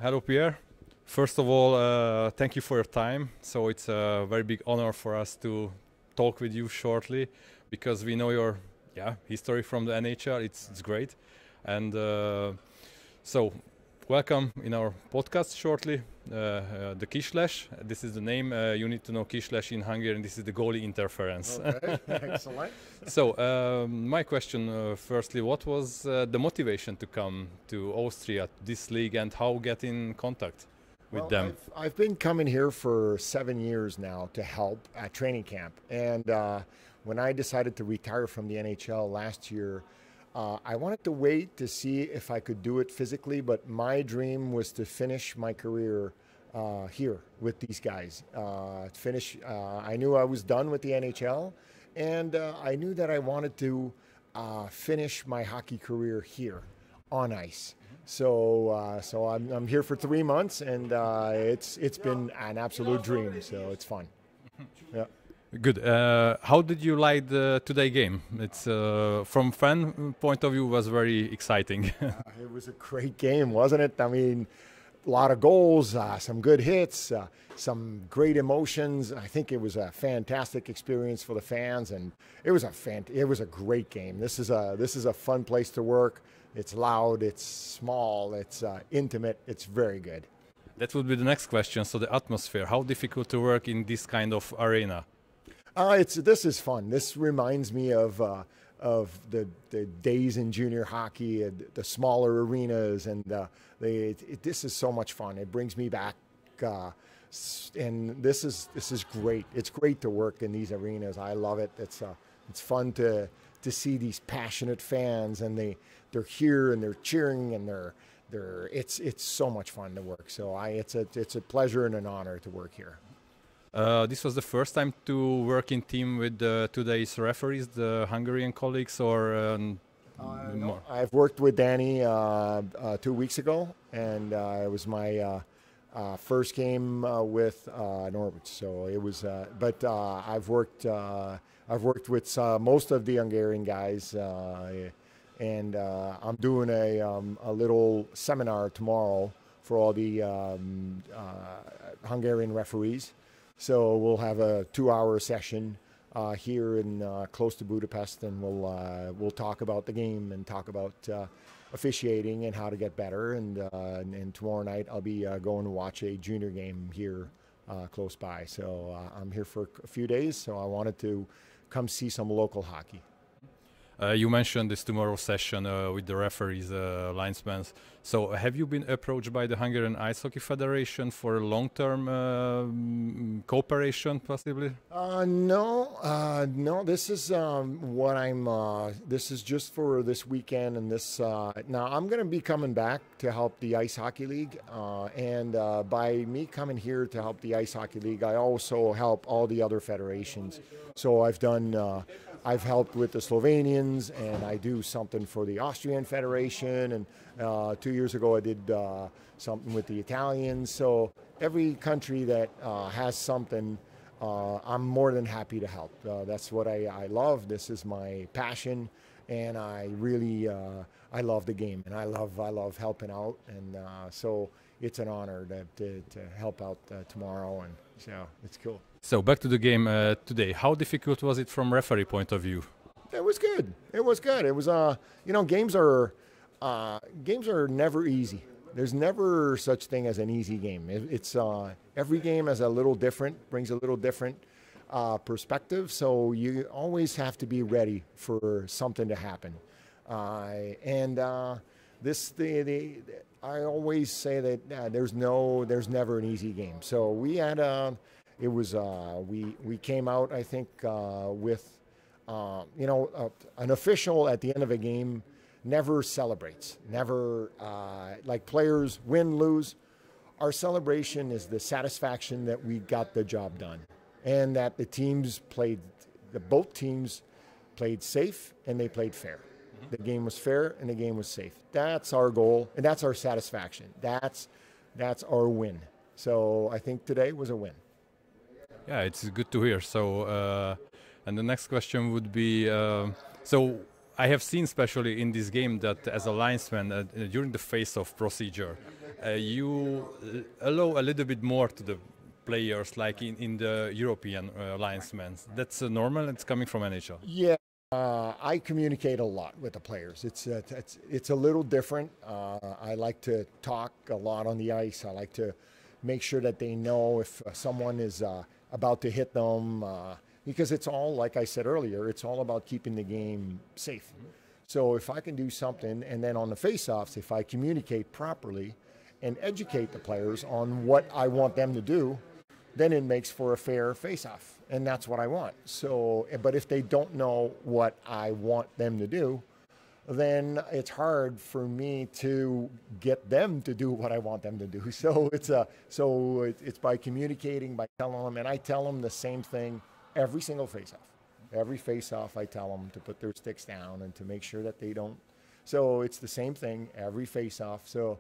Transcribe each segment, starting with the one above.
Hello, Pierre. First of all, thank you for your time. So it's a very big honor for us to talk with you shortly, because we know your history from the NHL. It's great, and so welcome in our podcast shortly. The Kisles. This is the name. You need to know Kisles in Hungarian. This is the goalie interference. Okay, excellent. So my question, firstly, what was the motivation to come to Austria, this league, and how get in contact with them? I've been coming here for 7 years now to help at training camp. And when I decided to retire from the NHL last year, I wanted to wait to see if I could do it physically, but my dream was to finish my career here with these guys. I knew I was done with the NHL, and I knew that I wanted to finish my hockey career here on ice. So I'm here for 3 months, and it's been an absolute dream. So it's fun. Yeah. Good. How did you like the today game? It's from fan point of view was very exciting. It was a great game, wasn't it? I mean, a lot of goals, some good hits, some great emotions. I think it was a fantastic experience for the fans, and it was a great game. This is a fun place to work. It's loud, it's small, it's intimate. It's very good. That would be the next question. So the atmosphere. How difficult to work in this kind of arena? This is fun. This reminds me of the days in junior hockey, the smaller arenas, and this is so much fun. It brings me back, and this is great. It's great to work in these arenas. I love it. It's fun to see these passionate fans, and they're here and they're cheering, and it's so much fun to work. So it's a pleasure and an honor to work here. This was the first time to work in team with today's referees, the Hungarian colleagues, or more? I've worked with Danny 2 weeks ago, and it was my first game with Norwich. So it was, but I've worked with most of the Hungarian guys, and I'm doing a little seminar tomorrow for all the Hungarian referees. So we'll have a 2-hour session here in close to Budapest, and we'll talk about the game and talk about officiating and how to get better. And tomorrow night I'll be going to watch a junior game here close by. So I'm here for a few days. So I wanted to come see some local hockey. You mentioned this tomorrow session with the referees, linesmen. So have you been approached by the Hungarian Ice Hockey Federation for long-term cooperation, possibly? No. This is what I'm. This is just for this weekend, and this. Now I'm going to be coming back to help the Ice Hockey League, and by me coming here to help the Ice Hockey League, I also help all the other federations. So I've helped with the Slovenians, and I do something for the Austrian Federation, and 2 years ago I did something with the Italians. So every country that has something, I'm more than happy to help. That's what I love. This is my passion, and I really I love the game, and I love helping out, and so it's an honor to help out tomorrow, and so it's cool. So back to the game today. How difficult was it from referee point of view? It was good. It was games are never easy. There's never such thing as an easy game. It's every game is a little different, brings a little different perspective. So you always have to be ready for something to happen. I always say that there's never an easy game. So we had we came out, I think, with an official at the end of a game never celebrates, never like players win, lose. Our celebration is the satisfaction that we got the job done, and that both teams played safe and they played fair. The game was fair and the game was safe. That's our goal, and that's our satisfaction. That's our win. So I think today was a win. Yeah, it's good to hear. So, and the next question would be, so I have seen, especially in this game, that as a linesman during the face-off procedure, you allow a little bit more to the players, like in the European linesmen. That's normal. It's coming from NHL. Yeah. I communicate a lot with the players. It's a little different. I like to talk a lot on the ice. I like to make sure that they know if someone is about to hit them, because it's all, like I said earlier, it's all about keeping the game safe. So if I can do something, and then on the face-offs, if I communicate properly and educate the players on what I want them to do, then it makes for a fair face-off, and that's what I want. So, but if they don't know what I want them to do, then it's hard for me to get them to do what I want them to do. So it's by communicating, by telling them, and I tell them the same thing every single face-off. Every face-off, I tell them to put their sticks down and to make sure that they don't. So it's the same thing every face-off. So,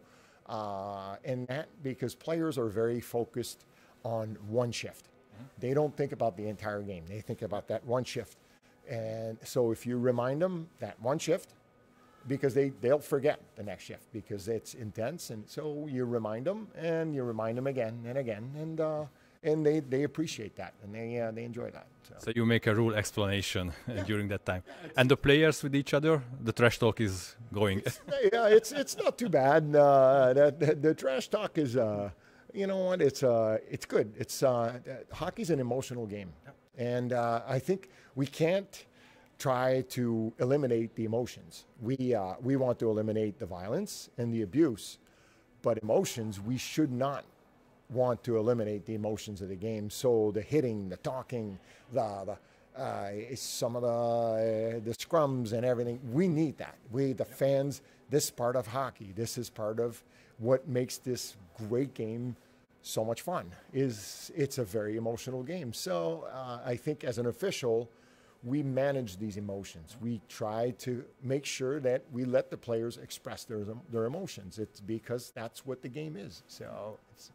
and that because players are very focused on one shift. They don't think about the entire game. They think about that one shift. And so if you remind them that one shift, because they'll forget the next shift because it's intense. And so you remind them and you remind them again and again. And they appreciate that and they enjoy that. So you make a rule explanation during that time. And the players with each other, the trash talk is going. It's not too bad. The trash talk is... you know what? It's good. Hockey's an emotional game, and I think we can't try to eliminate the emotions. We want to eliminate the violence and the abuse, but emotions we should not want to eliminate the emotions of the game. So the hitting, the talking, some of the scrums and everything. We need that. The fans. This is part of hockey. This is part of what makes this great game so much fun. It's a very emotional game. So I think as an official, we manage these emotions. We try to make sure that we let the players express their emotions. It's because that's what the game is. So it's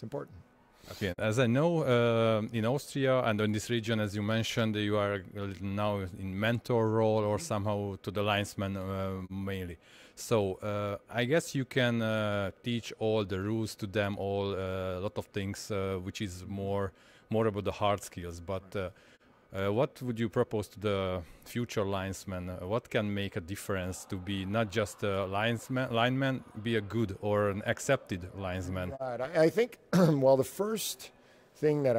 important. Okay, as I know, in Austria and in this region, as you mentioned, you are now in mentor role or somehow to the linesman mainly. So I guess you can teach all the rules to them, a lot of things, which is more about the hard skills. But what would you propose to the future linesman? What can make a difference to be not just a lineman, be a good or an accepted linesman? Right. I think, well, the first thing that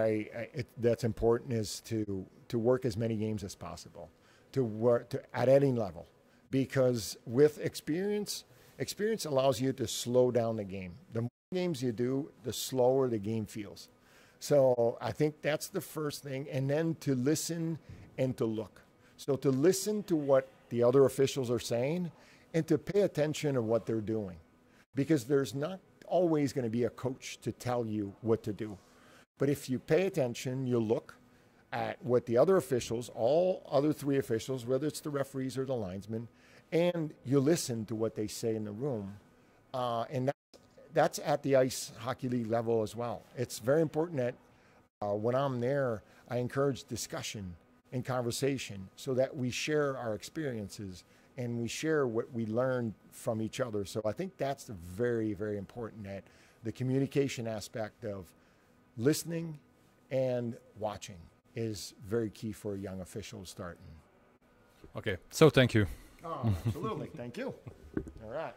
that's important is to work as many games as possible, to work at any level. Because with experience allows you to slow down the game. The more games you do, the slower the game feels. So I think that's the first thing. And then to listen and to look. So to listen to what the other officials are saying and to pay attention to what they're doing. Because there's not always going to be a coach to tell you what to do. But if you pay attention, you look at what the other officials, all other three officials, whether it's the referees or the linesmen, and you listen to what they say in the room. And that's at the ice hockey league level as well. It's very important that when I'm there, I encourage discussion and conversation so that we share our experiences and we share what we learned from each other. So I think that's very, very important, that the communication aspect of listening and watching is very key for a young official starting. Okay, so thank you. Oh, absolutely. Thank you. All right.